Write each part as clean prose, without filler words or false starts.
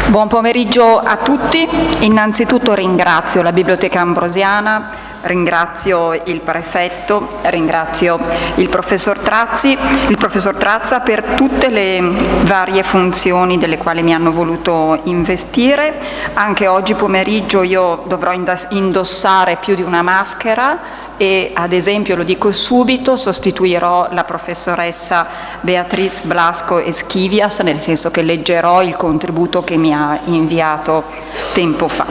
Buon pomeriggio a tutti. Innanzitutto ringrazio la Biblioteca Ambrosiana, ringrazio il prefetto, ringrazio il professor Trazza per tutte le varie funzioni delle quali mi hanno voluto investire. Anche oggi pomeriggio io dovrò indossare più di una maschera e, ad esempio, lo dico subito, sostituirò la professoressa Beatriz Blasco Esquivias, nel senso che leggerò il contributo che mi ha inviato tempo fa.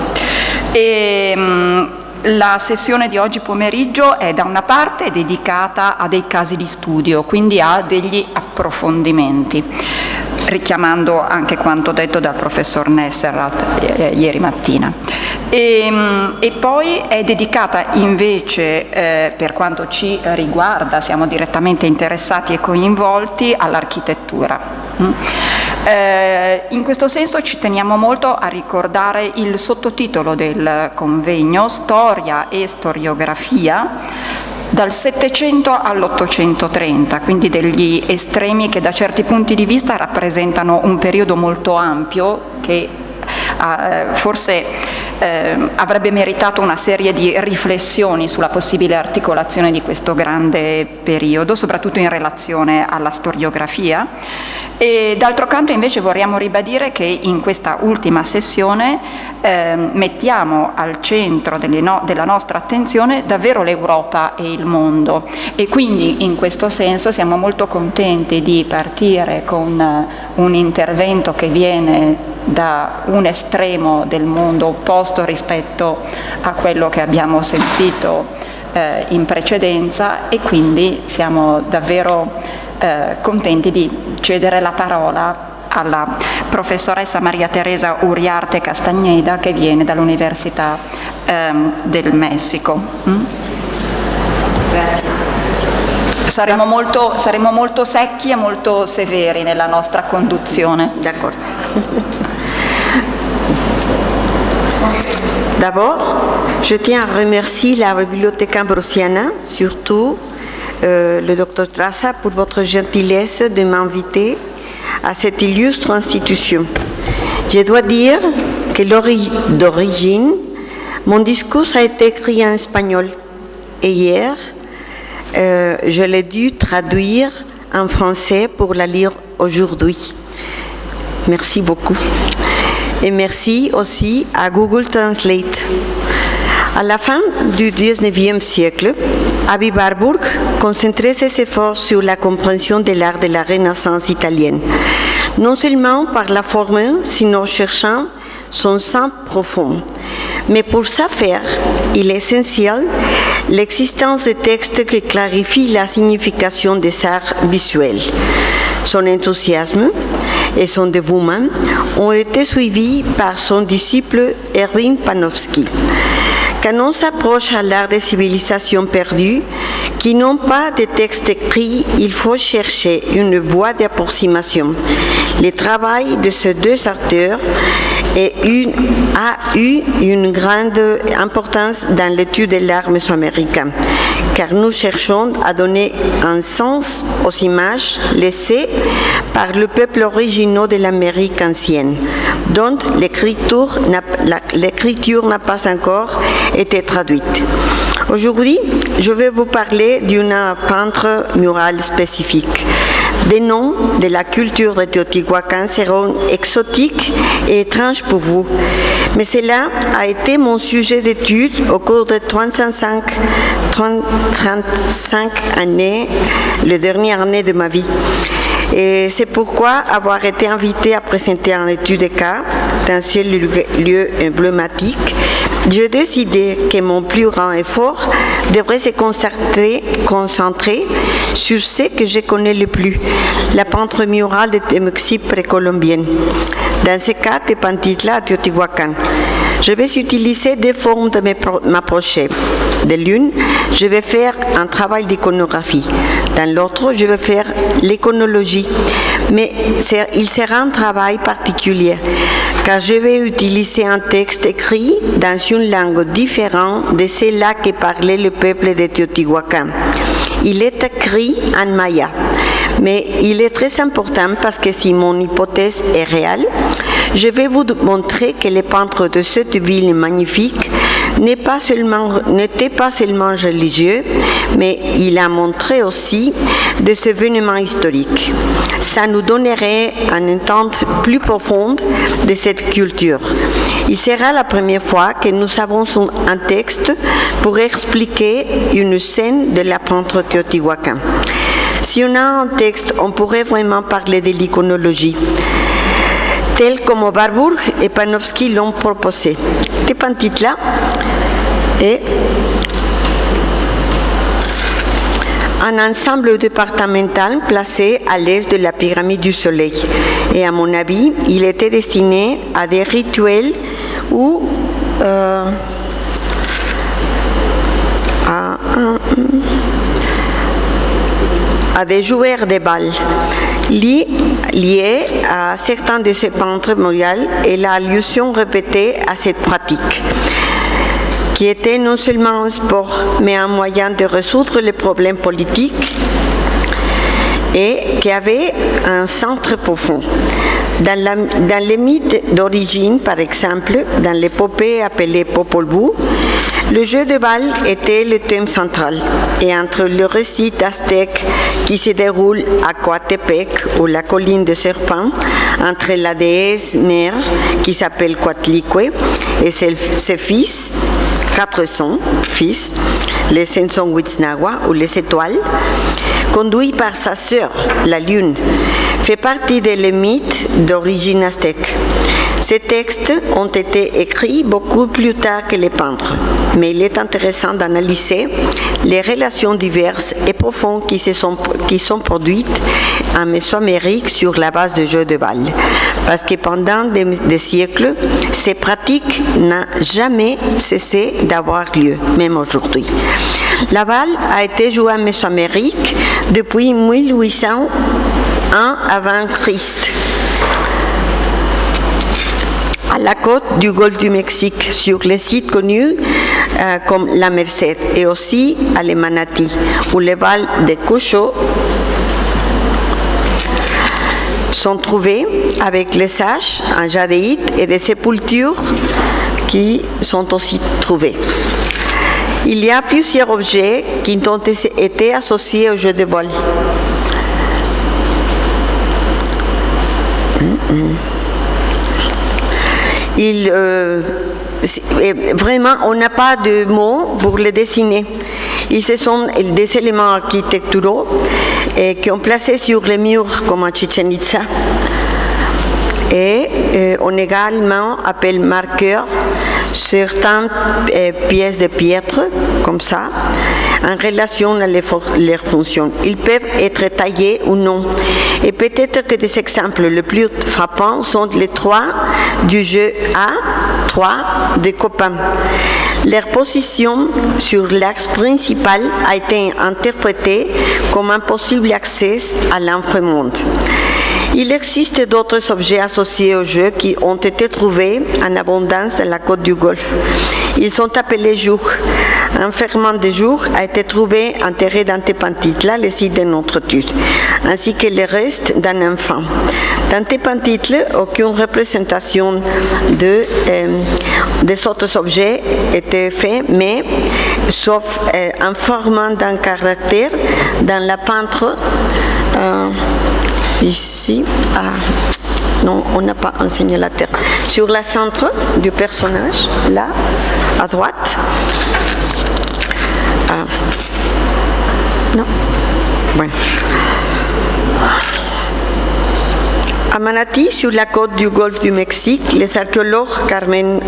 La sessione di oggi pomeriggio è da una parte dedicata a dei casi di studio, quindi a degli approfondimenti, richiamando anche quanto detto dal professor Nesserat ieri mattina. E poi è dedicata invece, per quanto ci riguarda, siamo direttamente interessati e coinvolti, all'architettura. In questo senso ci teniamo molto a ricordare il sottotitolo del convegno, Storia e storiografia, dal 700 all'830, quindi degli estremi che da certi punti di vista rappresentano un periodo molto ampio che forse avrebbe meritato una serie di riflessioni sulla possibile articolazione di questo grande periodo, soprattutto in relazione alla storiografia. E d'altro canto invece vorremmo ribadire che in questa ultima sessione mettiamo al centro della nostra attenzione davvero l'Europa e il mondo, e quindi in questo senso siamo molto contenti di partire con un intervento che viene da un estremo del mondo opposto rispetto a quello che abbiamo sentito in precedenza, e quindi siamo davvero contenti di cedere la parola alla professoressa Maria Teresa Uriarte Castañeda, che viene dall'Università del Messico. Grazie. Saremo molto secchi e molto severi nella nostra conduzione. D'accordo. D'abord, je tiens à remercier la Bibliothèque Ambrosiana, surtout le Dr Trazza, pour votre gentillesse de m'inviter à cette illustre institution. Je dois dire que d'origine, mon discours a été écrit en espagnol. Et hier, je l'ai dû traduire en français pour la lire aujourd'hui. Merci beaucoup. Et merci aussi à Google Translate. À la fin du XIXe siècle, Aby Warburg concentrait ses efforts sur la compréhension de l'art de la Renaissance italienne. non seulement par la forme, sinon cherchant son sens profond. Mais pour ça faire, il est essentiel l'existence de textes qui clarifient la signification des arts visuels. Son enthousiasme et son dévouement ont été suivis par son disciple Erwin Panofsky. Quand on s'approche à l'art des civilisations perdues, qui n'ont pas de texte écrit, il faut chercher une voie d'approximation. Le travail de ces deux auteurs a eu une grande importance dans l'étude de l'art mésoaméricain, car nous cherchons à donner un sens aux images laissées par le peuple originaux de l'Amérique ancienne, dont l'écriture n'a pas encore été traduite. Aujourd'hui, je vais vous parler d'une peintre murale spécifique. Des noms de la culture de Teotihuacan seront exotiques et étranges pour vous, mais cela a été mon sujet d'étude au cours de 35 années, les dernières années de ma vie. Et c'est pourquoi avoir été invité à présenter une étude de cas dans ce lieu emblématique, j'ai décidé que mon plus grand effort devrait se concentrer sur ce que je connais le plus, la peinture murale de Mexique précolombienne. Dans ce cas, Tepantitla à Teotihuacan. Je vais utiliser deux formes de m'approcher. De l'une, je vais faire un travail d'iconographie. Dans l'autre, je vais faire l'iconologie. Mais il sera un travail particulier, car je vais utiliser un texte écrit dans une langue différente de celle-là que parlait le peuple de Teotihuacan. Il est écrit en maya, mais il est très important parce que si mon hypothèse est réelle, je vais vous montrer que les peintres de cette ville magnifique n'étaient pas seulement religieux, mais il a montré aussi des événements historiques. Ça nous donnerait une entente plus profonde de cette culture. Il sera la première fois que nous avons un texte pour expliquer une scène de la peinture Teotihuacan. Si on a un texte, on pourrait vraiment parler de l'iconologie, tel comme Warburg et Panofsky l'ont proposé. Tepantitla est un ensemble départemental placé à l'est de la pyramide du Soleil. Et à mon avis, il était destiné à des rituels ou à des joueurs de bal liés à certains de ces peintres murales et l'allusion répétée à cette pratique, qui était non seulement un sport, mais un moyen de résoudre les problèmes politiques et qui avait un centre profond. Dans les mythes d'origine, par exemple, dans l'épopée appelée Popol Vuh, le jeu de bal était le thème central. Et entre le récit aztèque qui se déroule à Coatepec, ou la colline de serpents, entre la déesse mère qui s'appelle Coatlicue et ses fils, 400 fils, les Sensonhuitznagua ou les étoiles, conduit par sa sœur, la lune, fait partie des mythes d'origine aztèque. Ces textes ont été écrits beaucoup plus tard que les peintres, mais il est intéressant d'analyser les relations diverses et profondes qui sont produites en Mésoamérique sur la base du jeu de bal. Parce que pendant des siècles, ces pratiques n'ont jamais cessé d'avoir lieu, même aujourd'hui. La balle a été jouée en Mésoamérique depuis 1801 avant Christ, à la côte du golfe du Mexique, sur les sites connus comme la Merced, et aussi à les Manatí, où les balles de Cucho sont trouvées avec les sages en jadéite et des sépultures qui sont aussi trouvées. Il y a plusieurs objets qui ont été associés au jeu de bal. Vraiment, on n'a pas de mots pour les dessiner. Ce sont des éléments architecturaux qui ont placé sur les murs comme à Chichen Itza. et on également appelle marqueurs certaines pièces de pierre, comme ça, en relation à leurs fonctions. Ils peuvent être taillés ou non. Et peut-être que des exemples les plus frappants sont les 3 du jeu A, 3 des copains. Leur position sur l'axe principal a été interprétée comme un possible accès à l'inframonde. Il existe d'autres objets associés au jeu qui ont été trouvés en abondance dans la côte du Golfe. Ils sont appelés jours. Un fragment de jour a été trouvé enterré dans Tepantitla, le site de notre étude, ainsi que le reste d'un enfant. Dans Tepantitla, aucune représentation de autres objets était faite, mais sauf un fragment d'un caractère dans la peinture. Ici, non, on n'a pas enseigné la terre. Sur le centre du personnage, là, à droite. Non. Bueno. À Manatí, sur la côte du golfe du Mexique, les archéologues Carmen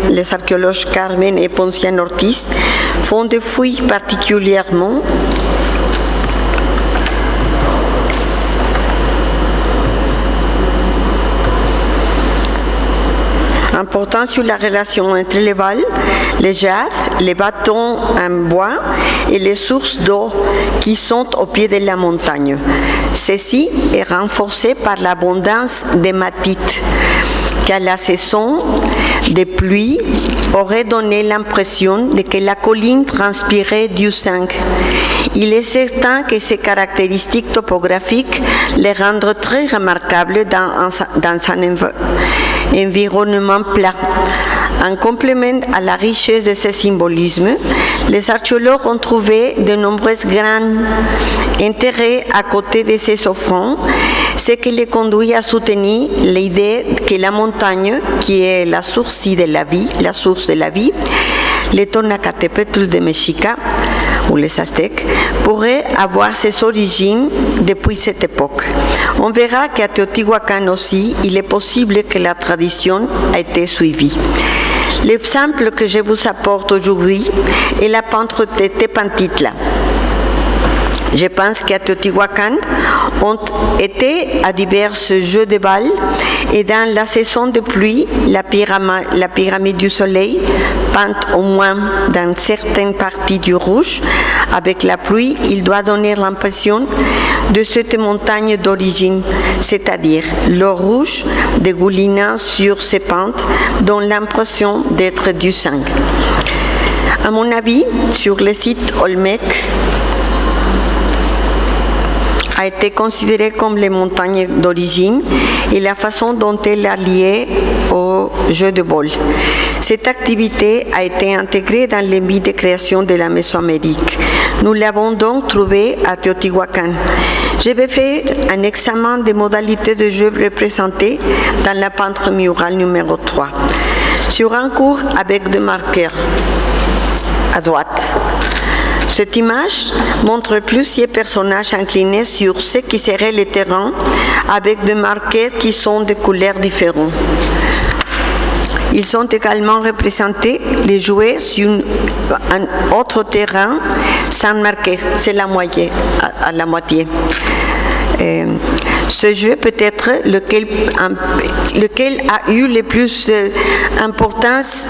et Ponciano Ortiz font des fouilles particulièrement important sur la relation entre les balles, les jazz, les bâtons en bois et les sources d'eau qui sont au pied de la montagne. Ceci est renforcé par l'abondance d'hématite qu'à la saison des pluies aurait donné l'impression de que la colline transpirait du sang. Il est certain que ces caractéristiques topographiques les rendent très remarquables dans un environnement plat. En complément à la richesse de ce symbolisme, les archéologues ont trouvé de nombreuses graines enterrées à côté de ces offrandes, ce qui les conduit à soutenir l'idée que la montagne, qui est la source de la vie, les Tonacatepetl de Mexica, ou les Aztèques, pourraient avoir ses origines depuis cette époque. On verra qu'à Teotihuacan aussi, il est possible que la tradition ait été suivie. L'exemple que je vous apporte aujourd'hui est la peinture de Tepantitla. Je pense qu'à Teotihuacan, ont été à divers jeux de balles et dans la saison de pluie, la pyramide du soleil, peinte au moins dans certaines parties du rouge, avec la pluie, il doit donner l'impression de cette montagne d'origine, c'est-à-dire l'eau rouge dégoulinant sur ces pentes, dont l'impression d'être du sang. À mon avis, sur le site Olmec, a été considérée comme les montagnes d'origine et la façon dont elle est liée au jeu de bol. Cette activité a été intégrée dans les mythes de création de la Mésoamérique. Nous l'avons donc trouvée à Teotihuacan. Je vais faire un examen des modalités de jeu représentées dans la peinture murale numéro 3. Sur un cours avec des marqueurs à droite. Cette image montre plusieurs personnages inclinés sur ce qui serait le terrain avec des marqueurs qui sont de couleurs différentes. Ils sont également représentés les joueurs sur un autre terrain sans marqueur, c'est la moitié, à la moitié. Ce jeu peut être lequel a eu le plus d'importance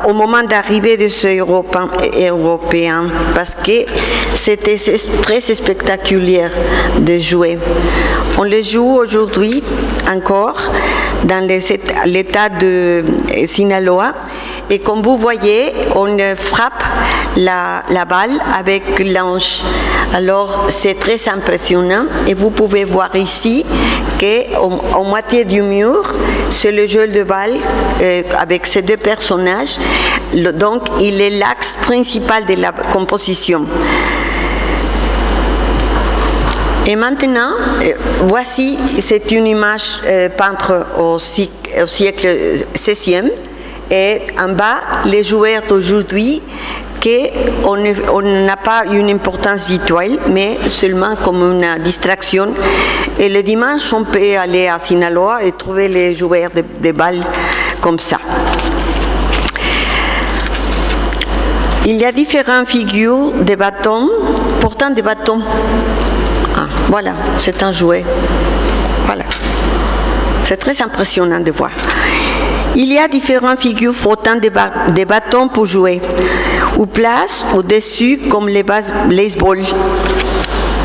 au moment d'arrivée de ces Européens parce que c'était très spectaculaire de jouer. On le joue aujourd'hui encore dans l'état de Sinaloa et comme vous voyez, on frappe la balle avec l'ange. Alors c'est très impressionnant et vous pouvez voir ici qu'en moitié du mur, c'est le jeu de balle avec ces deux personnages. Donc il est l'axe principal de la composition. Et maintenant, voici, c'est une image peinte au siècle XVI. Et en bas, les joueurs d'aujourd'hui, on n'a pas une importance rituelle, mais seulement comme une distraction Et le dimanche, on peut aller à Sinaloa et trouver les joueurs de balles comme ça. Il y a différentes figures de bâtons, portant des bâtons. Ah, voilà, c'est un jouet. Voilà. C'est très impressionnant de voir. Il y a différentes figures frottant des bâtons pour jouer, ou place au-dessus comme les baseball,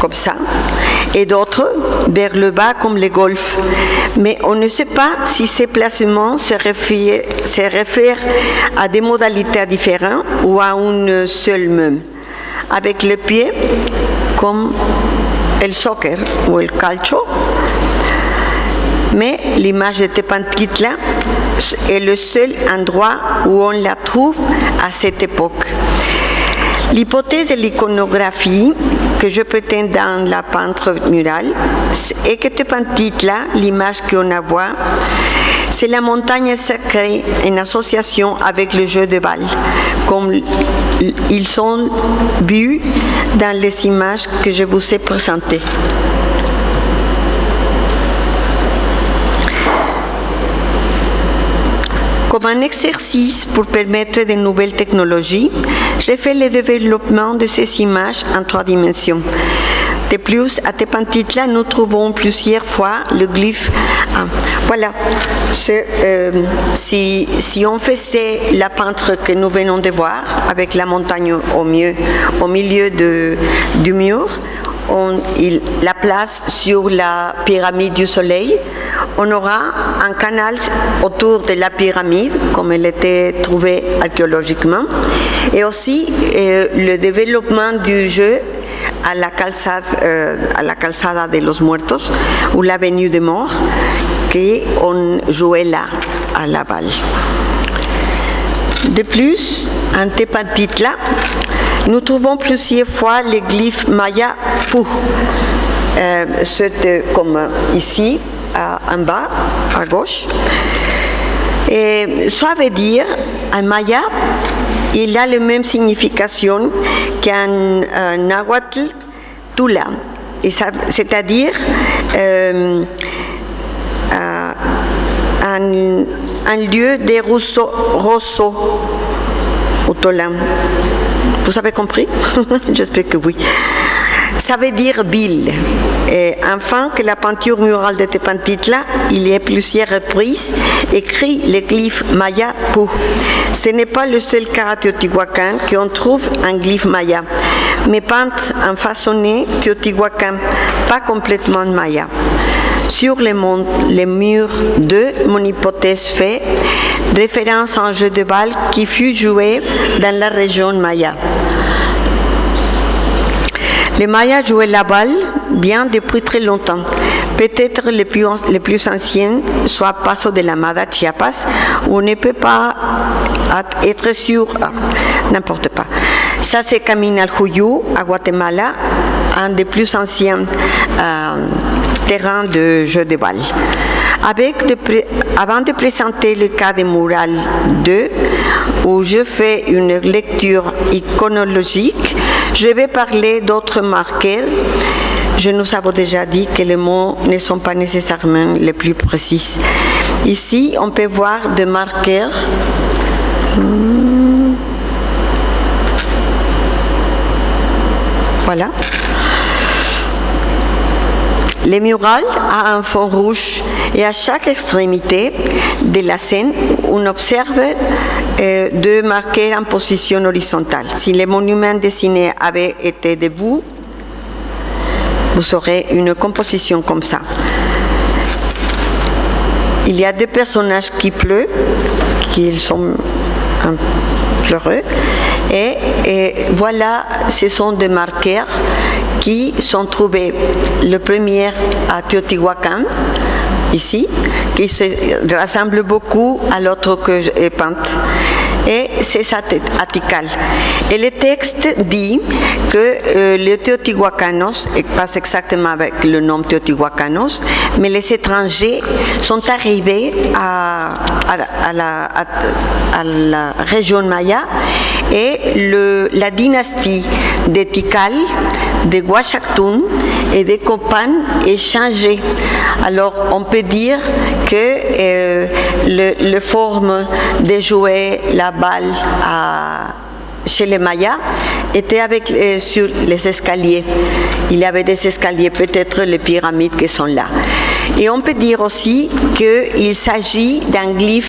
comme ça, et d'autres vers le bas comme les golf. Mais on ne sait pas si ces placements se réfèrent à des modalités différentes ou à une seule même. Avec le pied, comme le soccer ou le calcio. Mais l'image de Tepantitla est le seul endroit où on la trouve à cette époque. L'hypothèse de l'iconographie que je prétends dans la peinture murale est que Tepantitla, l'image qu'on a voit, c'est la montagne sacrée en association avec le jeu de balle, comme ils sont vus dans les images que je vous ai présentées. Comme un exercice pour permettre de nouvelles technologies, j'ai fait le développement de ces images en 3 dimensions. De plus, à Tepantitla, nous trouvons plusieurs fois le glyphe. Voilà, si on faisait la peinture que nous venons de voir, avec la montagne au milieu du mur, la place sur la pyramide du soleil, on aura un canal autour de la pyramide, comme elle était trouvée archéologiquement, et aussi le développement du jeu à la calzada de los Muertos, ou l'avenue des Morts, qu'on jouait là, à la balle. De plus, en Tepantitla, nous trouvons plusieurs fois les glyphes maya Pu. C'est comme ici, en bas, à gauche. Et ça veut dire, en maya, il a la même signification qu'en nahuatl Tula, c'est-à-dire un lieu de roseaux au Tolam. Vous avez compris? J'espère que oui. Ça veut dire ville. Et enfin, que la peinture murale de Tepantitla, il y a plusieurs reprises écrit les glyphes maya Pu. Ce n'est pas le seul cas à Teotihuacan qu'on trouve un glyphe maya, mais peint en façonné Teotihuacan, pas complètement maya. Sur les murs de mon hypothèse fait référence à un jeu de balle qui fut joué dans la région maya. Les Mayas jouaient la balle bien depuis très longtemps. Peut-être les plus anciens, soit Paso de la Mada, Chiapas, où on ne peut pas être sûr, n'importe pas. Ça, c'est Camino al Juyú, à Guatemala, un des plus anciens terrains de jeu de balle. Avant de présenter le cas de Mural 2, où je fais une lecture iconologique, je vais parler d'autres marqueurs. Je nous avais déjà dit que les mots ne sont pas nécessairement les plus précis. Ici, on peut voir des marqueurs. Voilà. Le mural a un fond rouge et à chaque extrémité de la scène, on observe deux marqueurs en position horizontale. Si le monument dessiné avait été debout, vous aurez une composition comme ça. Il y a deux personnages qui pleurent, qui sont pleureux, et voilà, ce sont des marqueurs qui sont trouvés. Le premier à Teotihuacan, ici, qui se ressemble beaucoup à l'autre que j'ai peinte. Et c'est ça, Tikal. Et le texte dit que les Teotihuacanos, et pas exactement avec le nom Teotihuacanos, mais les étrangers sont arrivés à la région maya et la dynastie de Tikal, de Guachactún, et des copains échangés. Alors on peut dire que le forme de jouer la balle chez les Mayas était sur les escaliers. Il y avait des escaliers, peut-être les pyramides qui sont là. Et on peut dire aussi qu'il s'agit d'un glyphe